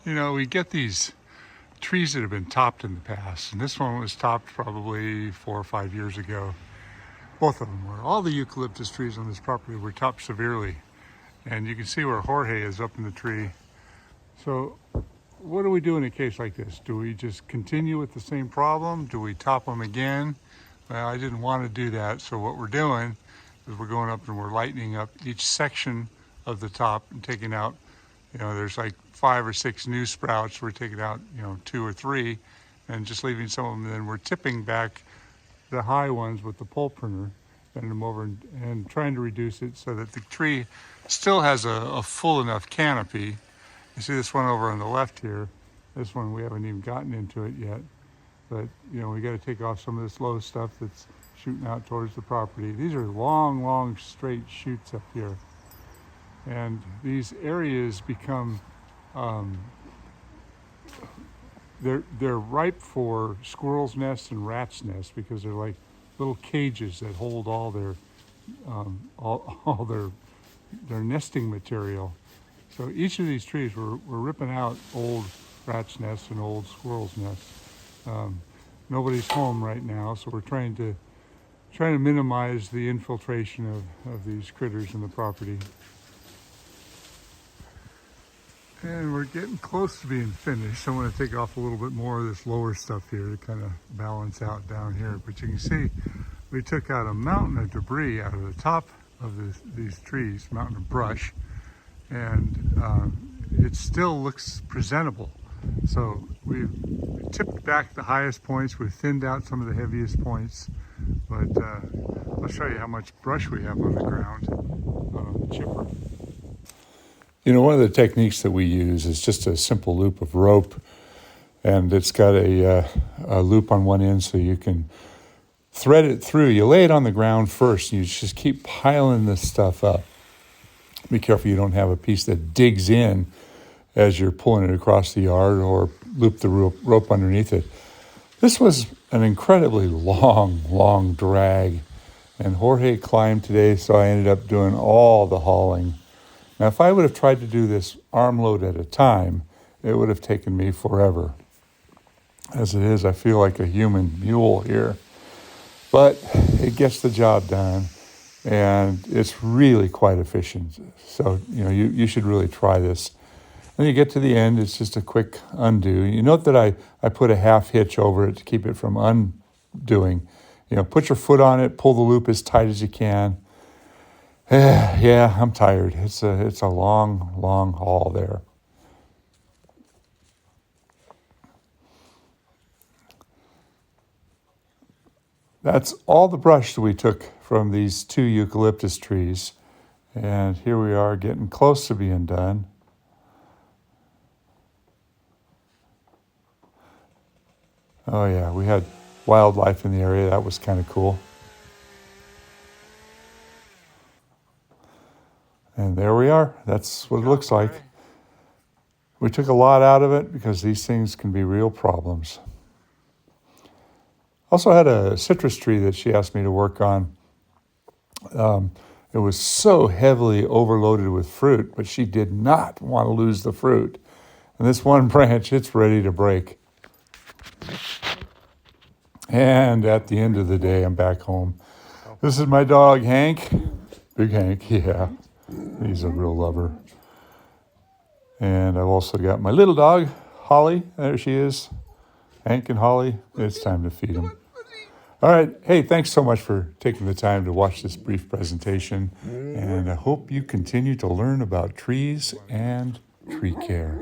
You know, we get these trees that have been topped in the past, and this one was topped probably 4 or 5 years ago. Both of them were. All the eucalyptus trees on this property were topped severely, and you can see where Jorge is up in the tree. So what do we do in a case like this? Do we just continue with the same problem? Do we top them again? Well, I didn't want to do that, so what we're doing is we're going up and we're lightening up each section of the top and taking out, you know, there's like 5 or 6 new sprouts. We're taking out, 2 or 3 and just leaving some of them. And then we're tipping back the high ones with the pole pruner, bending them over and trying to reduce it so that the tree still has a full enough canopy. You see this one over on the left here. This one we haven't even gotten into it yet. But, we got to take off some of this low stuff that's shooting out towards the property. These are long, long, straight shoots up here. And these areas become, they're ripe for squirrels' nests and rats' nests because they're like little cages that hold all their, all their nesting material. So each of these trees, we're ripping out old rats' nests and old squirrels' nests. Nobody's home right now, so we're trying to minimize the infiltration of these critters in the property. And we're getting close to being finished. I'm going to take off a little bit more of this lower stuff here to kind of balance out down here. But you can see we took out a mountain of debris out of the top of these trees, mountain of brush, and it still looks presentable. So we've tipped back the highest points, we've thinned out some of the heaviest points, but I'll show you how much brush we have on the ground on the chipper. One of the techniques that we use is just a simple loop of rope, and it's got a loop on one end so you can thread it through. You lay it on the ground first, and you just keep piling this stuff up. Be careful you don't have a piece that digs in as you're pulling it across the yard, or loop the rope underneath it. This was an incredibly long drag, and Jorge climbed today, so I ended up doing all the hauling. Now, if I would have tried to do this armload at a time, it would have taken me forever. As it is, I feel like a human mule here. But it gets the job done, and it's really quite efficient. So, you should really try this. When you get to the end, it's just a quick undo. You note that I put a half hitch over it to keep it from undoing. Put your foot on it, pull the loop as tight as you can. Yeah, I'm tired. It's a long haul there. That's all the brush that we took from these 2 eucalyptus trees. And here we are getting close to being done. Oh yeah, we had wildlife in the area. That was kind of cool. And there we are. That's what it looks like. We took a lot out of it because these things can be real problems. Also had a citrus tree that she asked me to work on. It was so heavily overloaded with fruit, but she did not want to lose the fruit. And this one branch, it's ready to break. And at the end of the day, I'm back home. This is my dog, Hank. Big Hank, yeah. He's a real lover. And I've also got my little dog, Holly. There she is. Hank and Holly. It's time to feed them. All right. Hey, thanks so much for taking the time to watch this brief presentation. And I hope you continue to learn about trees and tree care.